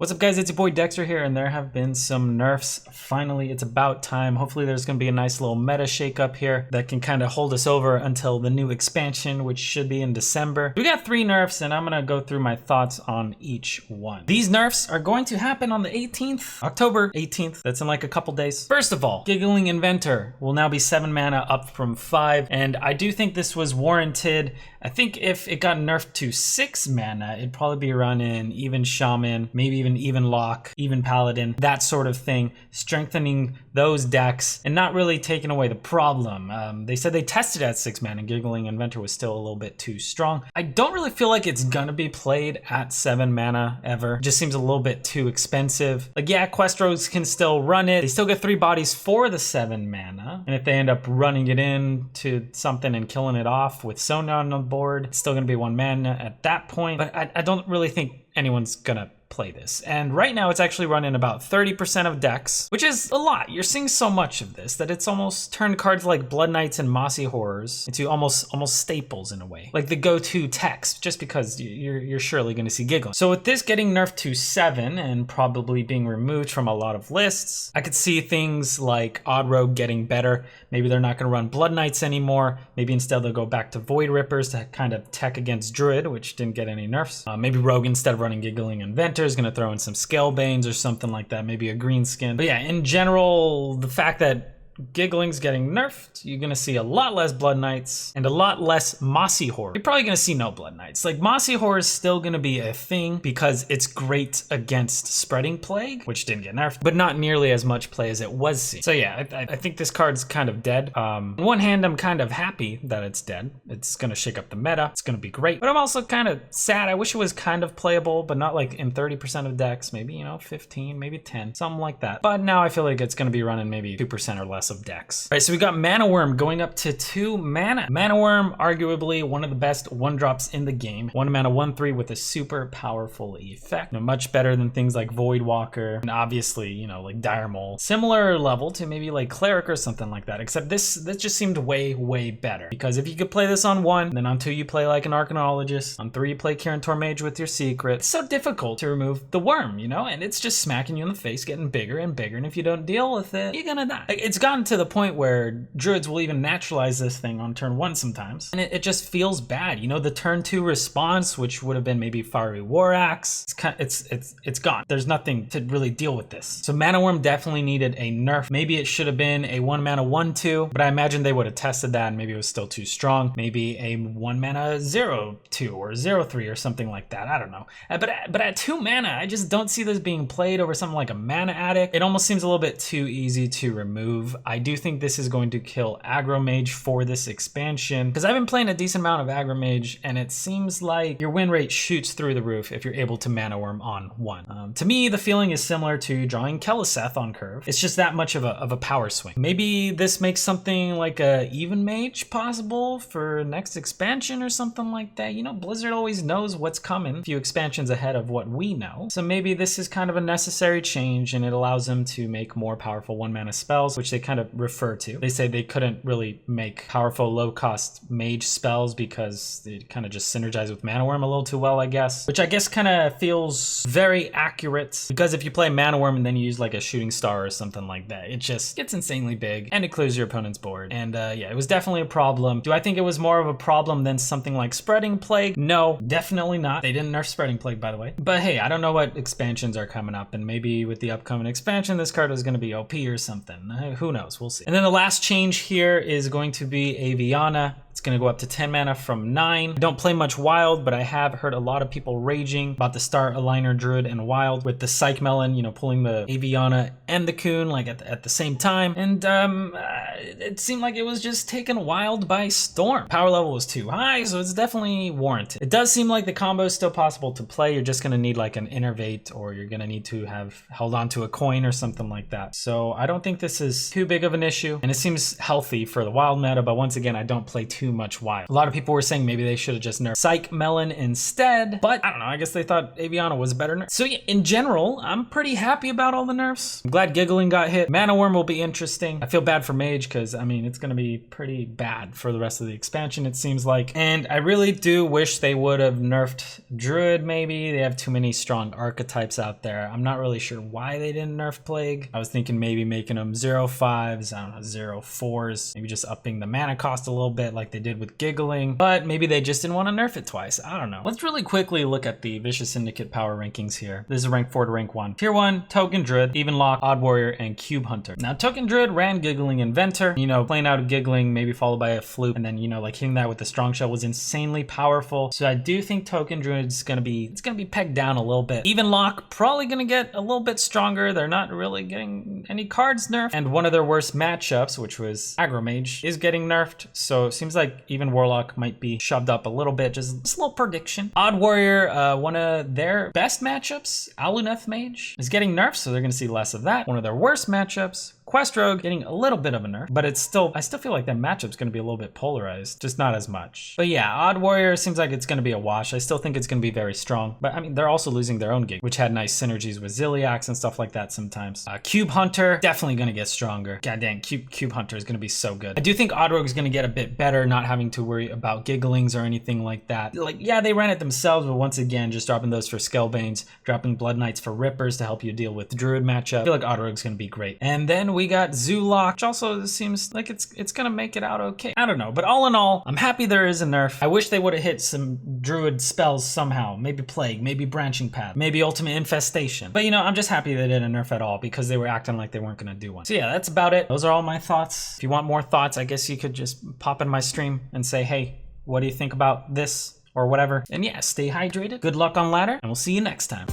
What's up guys, it's your boy Dekkster here, and there have been some nerfs. Finally, it's about time. Hopefully there's going to be a nice little meta shakeup here that can kind of hold us over until the new expansion, which should be in December. We got 3 nerfs, and I'm going to go through my thoughts on each one. These nerfs are going to happen on the 18th, October 18th. That's in like a couple days. First of all, Giggling Inventor will now be 7 mana up from 5, and I do think this was warranted. I think if it got nerfed to 6 mana, it'd probably be running even Shaman, maybe even Lock, even Paladin, that sort of thing, strengthening those decks and not really taking away the problem. They said they tested at 6 mana and Giggling Inventor was still a little bit too strong. I don't really feel like it's gonna be played at 7 mana ever. It just seems a little bit too expensive. Like, yeah, Quest Rogues can still run it. They still get 3 bodies for the 7 mana. And if they end up running it into something and killing it off with Sona on the board, it's still gonna be 1 mana at that point. But I don't really think anyone's gonna play this. And right now it's actually running about 30% of decks, which is a lot. You're seeing so much of this that it's almost turned cards like Blood Knights and Mossy Horrors into almost staples in a way, like the go-to text, just because you're surely going to see Giggling. So with this getting nerfed to 7 and probably being removed from a lot of lists, I could see things like Odd Rogue getting better. Maybe they're not going to run Blood Knights anymore. Maybe instead they'll go back to Void Rippers to kind of tech against Druid, which didn't get any nerfs. Maybe Rogue, instead of running Giggling Inventor, is going to throw in some Scalebanes or something like that, maybe a green skin. But yeah, in general, the fact that Giggling's getting nerfed, you're gonna see a lot less Blood Knights and a lot less Mossy Horror. You're probably gonna see no Blood Knights. Like, Mossy Horror is still gonna be a thing because it's great against Spreading Plague, which didn't get nerfed, but not nearly as much play as it was seen. So yeah, I think this card's kind of dead. On one hand, I'm kind of happy that it's dead. It's gonna shake up the meta. It's gonna be great. But I'm also kind of sad. I wish it was kind of playable, but not like in 30% of decks. Maybe, you know, 15, maybe 10, something like that. But now I feel like it's gonna be running maybe 2% or less of decks. All right, so we got Mana Wyrm going up to 2 mana. Mana Wyrm, arguably one of the best 1-drops in the game. 1 mana, 1/3 with a super powerful effect. You know, much better than things like Void Walker and obviously, you know, like Dire Mole. Similar level to maybe like Cleric or something like that, except this just seemed way better. Because if you could play this on 1, then on 2 you play like an Arcanologist, on 3 you play Kirin Tormage with your secret. It's so difficult to remove the worm, you know, and it's just smacking you in the face, getting bigger and bigger, and if you don't deal with it, you're gonna die. Like, it's gotten to the point where Druids will even naturalize this thing on turn 1 sometimes, and it just feels bad. You know, the turn 2 response, which would have been maybe Fiery War Axe, it's gone. There's nothing to really deal with this. So Mana Wyrm definitely needed a nerf. Maybe it should have been a 1 mana 1/2, but I imagine they would have tested that and maybe it was still too strong. Maybe a 1 mana 0/2 or 0/3 or something like that. I don't know. But at 2 mana, I just don't see this being played over something like a Mana Addict. It almost seems a little bit too easy to remove. I do think this is going to kill Aggro Mage for this expansion, because I've been playing a decent amount of Aggro Mage and it seems like your win rate shoots through the roof if you're able to Mana Wyrm on 1. To me, the feeling is similar to drawing Keleseth on curve. It's just that much of a power swing. Maybe this makes something like a Even Mage possible for next expansion or something like that. You know, Blizzard always knows what's coming a few expansions ahead of what we know. So maybe this is kind of a necessary change and it allows them to make more powerful 1 mana spells, which they kind of refer to. They say they couldn't really make powerful low-cost mage spells because they kind of just synergize with Mana Wyrm a little too well, I guess. Which I guess kind of feels very accurate, because if you play Mana Wyrm and then you use like a Shooting Star or something like that, it just gets insanely big and it clears your opponent's board. And yeah, it was definitely a problem. Do I think it was more of a problem than something like Spreading Plague? No, definitely not. They didn't nerf Spreading Plague, by the way. But hey, I don't know what expansions are coming up, and maybe with the upcoming expansion, this card is going to be OP or something. Who knows? We'll see. And then the last change here is going to be Aviana. It's going to go up to 10 mana from 9. I don't play much Wild, but I have heard a lot of people raging about the Star Aligner Druid and Wild with the Psych Melon, you know, pulling the Aviana and the Coon like at the same time. And it seemed like it was just taken Wild by storm. Power level was too high, so it's definitely warranted. It does seem like the combo is still possible to play. You're just going to need like an Innervate, or you're going to need to have held on to a coin or something like that. So I don't think this is too big of an issue, and it seems healthy for the Wild meta, but once again, I don't play too much Wild. A lot of people were saying maybe they should have just nerfed Psych Melon instead, but I don't know, I guess they thought Aviana was a better nerf. So yeah, in general, I'm pretty happy about all the nerfs. I'm glad Giggling got hit. Mana Wyrm will be interesting. I feel bad for Mage because I mean, it's gonna be pretty bad for the rest of the expansion, it seems like. And I really do wish they would have nerfed Druid, maybe. They have too many strong archetypes out there. I'm not really sure why they didn't nerf Plague. I was thinking maybe making them 0/5s, I don't know, 0/4s, maybe just upping the mana cost a little bit like they did with Giggling, but maybe they just didn't want to nerf it twice. I don't know. Let's really quickly look at the Vicious Syndicate power rankings here. This is rank 4 to rank 1. Tier 1, Token Druid, Even Lock, Odd Warrior, and Cube Hunter. Now, Token Druid ran Giggling Inventor, you know, playing out a Giggling, maybe followed by a Flute, and then, you know, like hitting that with the Strong Shell was insanely powerful. So I do think Token Druid's gonna be, it's gonna be pegged down a little bit. Even Lock, probably gonna get a little bit stronger. They're not really getting any cards nerfed. And one of their worst matchups, which was Aggro Mage, is getting nerfed. So it seems like even Warlock might be shoved up a little bit, just a little prediction. Odd Warrior, one of their best matchups, Aluneth Mage, is getting nerfed, so they're gonna see less of that. One of their worst matchups, Quest Rogue, getting a little bit of a nerf, but it's still, I still feel like that matchup's gonna be a little bit polarized, just not as much. But yeah, Odd Warrior seems like it's gonna be a wash. I still think it's gonna be very strong, but I mean, they're also losing their own gig, which had nice synergies with Ziliax and stuff like that sometimes. Cube Hunter, definitely gonna get stronger. God dang, Cube Hunter is gonna be so good. I do think Odd Rogue is gonna get a bit better, not having to worry about Gigglings or anything like that. Like, yeah, they ran it themselves, but once again, just dropping those for Scalebanes, dropping Blood Knights for Rippers to help you deal with Druid matchup. I feel like Odd Rogue's gonna be great. And then we got Zulok, which also seems like it's gonna make it out okay. I don't know, but all in all, I'm happy there is a nerf. I wish they would have hit some Druid spells somehow. Maybe Plague, maybe Branching Path, maybe Ultimate Infestation. But you know, I'm just happy they didn't nerf at all because they were acting like they weren't gonna do one. So yeah, that's about it. Those are all my thoughts. If you want more thoughts, I guess you could just pop in my stream and say, hey, what do you think about this or whatever? And yeah, stay hydrated. Good luck on ladder, and we'll see you next time.